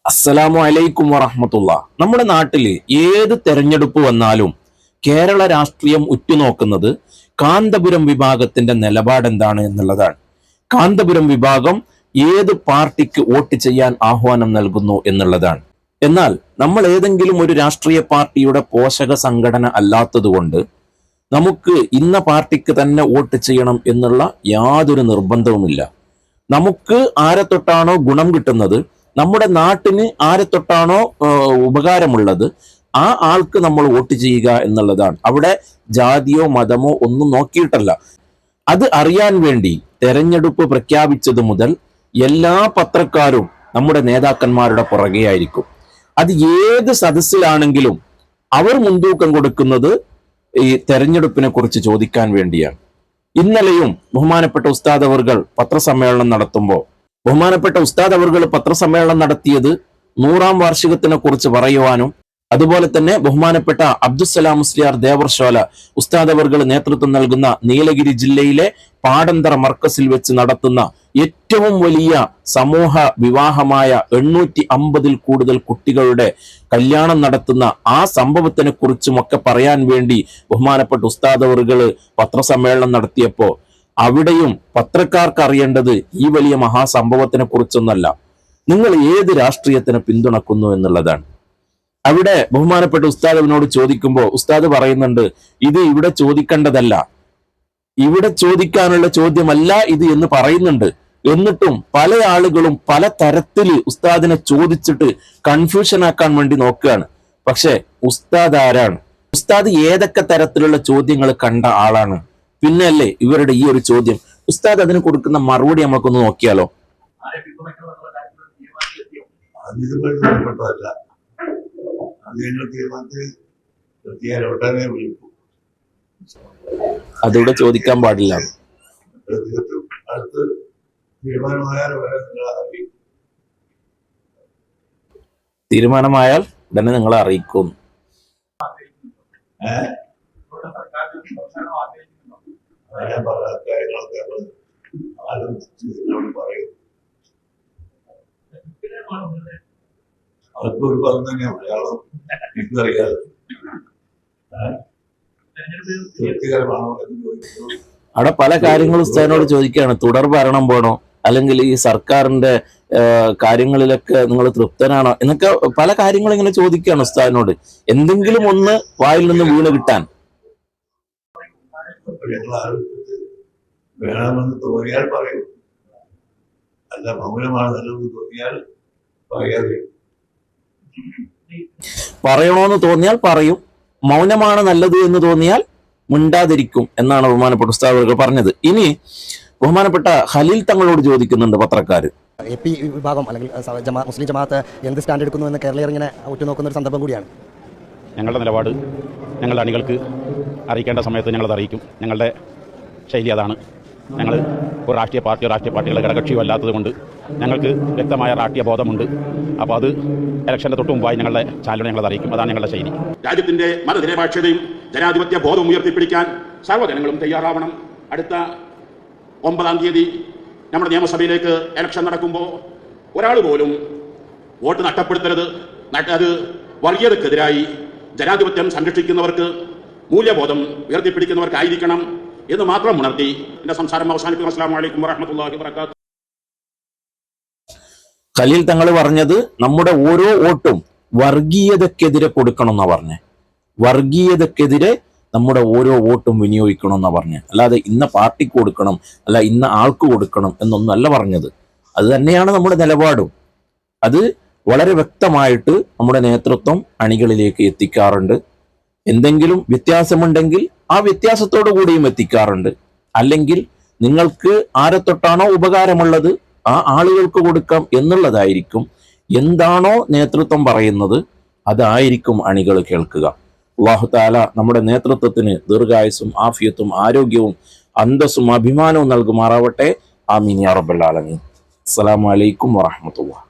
അസ്സലാമു അലൈക്കും വറഹ്മത്തുള്ളാ. നമ്മുടെ നാട്ടിൽ ഏത് തെരഞ്ഞെടുപ്പ് വന്നാലും കേരള രാഷ്ട്രീയം ഉറ്റുനോക്കുന്നത് കാന്തപുരം വിഭാഗത്തിന്റെ നിലപാട് എന്താണ് എന്നുള്ളതാണ്. കാന്തപുരം വിഭാഗം ഏത് പാർട്ടിക്ക് വോട്ട് ചെയ്യാൻ ആഹ്വാനം നൽകുന്നു എന്നുള്ളതാണ്. എന്നാൽ നമ്മൾ ഏതെങ്കിലും ഒരു രാഷ്ട്രീയ പാർട്ടിയുടെ പോഷക സംഘടന അല്ലാത്തതുകൊണ്ട് നമുക്ക് ഇന്ന പാർട്ടിക്ക് തന്നെ വോട്ട് ചെയ്യണം എന്നുള്ള യാതൊരു നിർബന്ധവുമില്ല. നമുക്ക് ആരെ തൊട്ടാണോ ഗുണം കിട്ടുന്നത്, നമ്മുടെ നാട്ടിന് ആരെ തൊട്ടാണോ ഉപകാരമുള്ളത്, ആ ആൾക്ക് നമ്മൾ വോട്ട് ചെയ്യുക എന്നുള്ളതാണ്. അവിടെ ജാതിയോ മതമോ ഒന്നും നോക്കിയിട്ടല്ല. അത് അറിയാൻ വേണ്ടി തെരഞ്ഞെടുപ്പ് പ്രഖ്യാപിച്ചത് മുതൽ എല്ലാ പത്രക്കാരും നമ്മുടെ നേതാക്കന്മാരുടെ പുറകെയായിരിക്കും. അത് ഏത് സദസ്സിലാണെങ്കിലും അവർ മുൻതൂക്കം കൊടുക്കുന്നത് ഈ തെരഞ്ഞെടുപ്പിനെ കുറിച്ച് ചോദിക്കാൻ വേണ്ടിയാണ്. ഇന്നലെയും ബഹുമാനപ്പെട്ട ഉസ്താദ് അവർകൾ പത്രസമ്മേളനം നടത്തുമ്പോൾ ബഹുമാനപ്പെട്ട ഉസ്താദ് അവർകൾ പത്രസമ്മേളനം നടത്തിയത് 100ാം വാർഷികത്തിനെ കുറിച്ച് പറയുവാനും, അതുപോലെ തന്നെ ബഹുമാനപ്പെട്ട അബ്ദുസ്സലാം മുസ്ലിയാർ ദേവർശോല ഉസ്താദ് അവർകൾ നേതൃത്വം നൽകുന്ന നീലഗിരി ജില്ലയിലെ പാടന്തറ മർക്കസിൽ വെച്ച് നടത്തുന്ന ഏറ്റവും വലിയ സമൂഹ വിവാഹമായ 850-ൽ കൂടുതൽ കുട്ടികളുടെ കല്യാണം നടത്തുന്ന ആ സംഭവത്തിനെ കുറിച്ചുമൊക്കെ പറയാൻ വേണ്ടി ബഹുമാനപ്പെട്ട ഉസ്താദ് അവർകൾ പത്രസമ്മേളനം നടത്തിയപ്പോൾ അവിടെയും പത്രക്കാർക്ക് അറിയേണ്ടത് ഈ വലിയ മഹാസംഭവത്തിനെ കുറിച്ചൊന്നല്ല, നിങ്ങൾ ഏത് രാഷ്ട്രീയത്തിനെ പിന്തുണക്കുന്നു എന്നുള്ളതാണ്. അവിടെ ബഹുമാനപ്പെട്ട ഉസ്താദിനോട് ചോദിക്കുമ്പോൾ ഉസ്താദ് പറയുന്നുണ്ട്, ഇത് ഇവിടെ ചോദിക്കേണ്ടതല്ല, ഇവിടെ ചോദിക്കാനുള്ള ചോദ്യമല്ല ഇത് എന്ന് പറയുന്നുണ്ട്. എന്നിട്ടും പല ആളുകളും പല തരത്തിൽ ഉസ്താദിനെ ചോദിച്ചിട്ട് കൺഫ്യൂഷൻ ആക്കാൻ വേണ്ടി നോക്കുകയാണ്. പക്ഷെ ഉസ്താദ് ആരാണ്? ഉസ്താദ് ഏതൊക്കെ തരത്തിലുള്ള ചോദ്യങ്ങൾ കണ്ട ആളാണ്? പിന്നല്ലേ ഇവരുടെ ഈ ഒരു ചോദ്യം. ഉസ്താദ് അതിന് കൊടുക്കുന്ന മറുപടി നമുക്കൊന്ന് നോക്കിയാലോ. അതിവിടെ ചോദിക്കാൻ പാടില്ല. തീരുമാനമായാൽ ഉടനെ നിങ്ങളെ അറിയിക്കും. അവർക്ക് ഒരു പദം തന്നെയാണ് മലയാളം എനിക്കറിയാതെ. തൃപ്തികരമാണോ എന്ന് ചോദിക്കുന്നു. അവിടെ പല കാര്യങ്ങളും ഉസ്താദിനോട് ചോദിക്കുകയാണ്. തുടർ ഭരണം വേണോ, അല്ലെങ്കിൽ ഈ സർക്കാരിന്റെ കാര്യങ്ങളിലൊക്കെ നിങ്ങൾ തൃപ്തനാണോ എന്നൊക്കെ പല കാര്യങ്ങളും ഇങ്ങനെ ചോദിക്കുകയാണ് ഉസ്താദിനോട്, എന്തെങ്കിലും ഒന്ന് വായിൽ നിന്ന് വീണ് കിട്ടാൻ. വേണമെന്ന് തോന്നിയാൽ പറയും, അല്ല മൗനമാണ് നല്ലതെന്ന് തോന്നിയാൽ പറയാതെ. പറയണോന്ന് തോന്നിയാൽ പറയും, മൗനമാണ് നല്ലത് എന്ന് തോന്നിയാൽ മിണ്ടാതിരിക്കും എന്നാണ് ബഹുമാനപ്പെട്ട ഉസ്താദ് പറഞ്ഞത്. ഇനി ബഹുമാനപ്പെട്ട ഖലീൽ തങ്ങളോട് ചോദിക്കുന്നുണ്ട് പത്രക്കാര്. AP വിഭാഗം അല്ലെങ്കിൽ മുസ്ലിം ജമാഅത്ത് എന്ത് സ്റ്റാൻഡ് എടുക്കുന്നു എന്ന് കേരളീയർ ഇങ്ങനെ ഉറ്റുനോക്കുന്ന ഒരു സന്ദർഭം കൂടിയാണ്. ഞങ്ങളുടെ നിലപാട് ഞങ്ങളുടെ അണികൾക്ക് അറിയിക്കേണ്ട സമയത്ത് ഞങ്ങളത് അറിയിക്കും. ഞങ്ങളുടെ ശൈലി അതാണ്. ഞങ്ങൾ ഒരു രാഷ്ട്രീയ പാർട്ടികളുടെ ഘടകക്ഷിയോ അല്ലാത്തത് കൊണ്ട് ഞങ്ങൾക്ക് വ്യക്തമായ രാഷ്ട്രീയ ബോധമുണ്ട്. അപ്പോൾ അത് ഇലക്ഷൻ്റെ തൊട്ട് മുമ്പായി ഞങ്ങളുടെ ചാനലിനെ ഞങ്ങളത് അറിയിക്കും. അതാണ് ഞങ്ങളുടെ ശൈലി. രാജ്യത്തിന്റെ മതനിരപേക്ഷതയും ജനാധിപത്യ ബോധവും ഉയർത്തിപ്പിടിക്കാൻ സർവ്വജനങ്ങളും തയ്യാറാവണം. അടുത്ത 9-ാം തീയതി നമ്മുടെ നിയമസഭയിലേക്ക് ഇലക്ഷൻ നടക്കുമ്പോൾ ഒരാൾ പോലും വോട്ട് നഷ്ടപ്പെടുത്തരുത്. അത് വർഗീയതക്കെതിരായി ജനാധിപത്യം സംരക്ഷിക്കുന്നവർക്ക്, മൂല്യബോധം ഉയർത്തിപ്പിടിക്കുന്നവർക്കായിരിക്കണം എന്ന് മാത്രം ഉണർത്തി എന്റെ സംസാരം അവസാനിപ്പിക്കും. അസ്സലാമു അലൈക്കും വറഹ്മത്തുള്ളാഹി വബറകാതുഹു. ഖലീൽ തങ്ങൾ പറഞ്ഞത് നമ്മുടെ ഓരോ വോട്ടും വർഗീയതക്കെതിരെ കൊടുക്കണം എന്നാ പറഞ്ഞേ. വർഗീയതക്കെതിരെ നമ്മുടെ ഓരോ വോട്ടും വിനിയോഗിക്കണം എന്നാ പറഞ്ഞത്. അല്ലാതെ ഇന്ന പാർട്ടിക്ക് കൊടുക്കണം, അല്ല ഇന്ന ആൾക്ക് കൊടുക്കണം എന്നൊന്നും അല്ല പറഞ്ഞത്. അത് തന്നെയാണ് നമ്മുടെ നിലപാടും. അത് വളരെ വ്യക്തമായിട്ട് നമ്മുടെ നേതൃത്വം അണികളിലേക്ക് എത്തിക്കാറുണ്ട്. എന്തെങ്കിലും വ്യത്യാസമുണ്ടെങ്കിൽ ആ വ്യത്യാസത്തോടു കൂടിയും എത്തിക്കാറുണ്ട്. അല്ലെങ്കിൽ നിങ്ങൾക്ക് ആരെ തൊട്ടാണോ ഉപകാരമുള്ളത് ആ ആളുകൾക്ക് കൊടുക്കാം എന്നുള്ളതായിരിക്കും. എന്താണോ നേതൃത്വം പറയുന്നത് അതായിരിക്കും അണികൾ കേൾക്കുക. അല്ലാഹു തആല നമ്മുടെ നേതൃത്വത്തിന് ദീർഘായുസ്സും ആഫിയത്തും ആരോഗ്യവും അന്തസ്സും അഭിമാനവും നൽകുമാറാവട്ടെ. ആമീൻ യാ റബ്ബൽ ആലമീൻ. അസ്സലാമു അലൈക്കും വറഹ്മത്തുള്ളാഹി.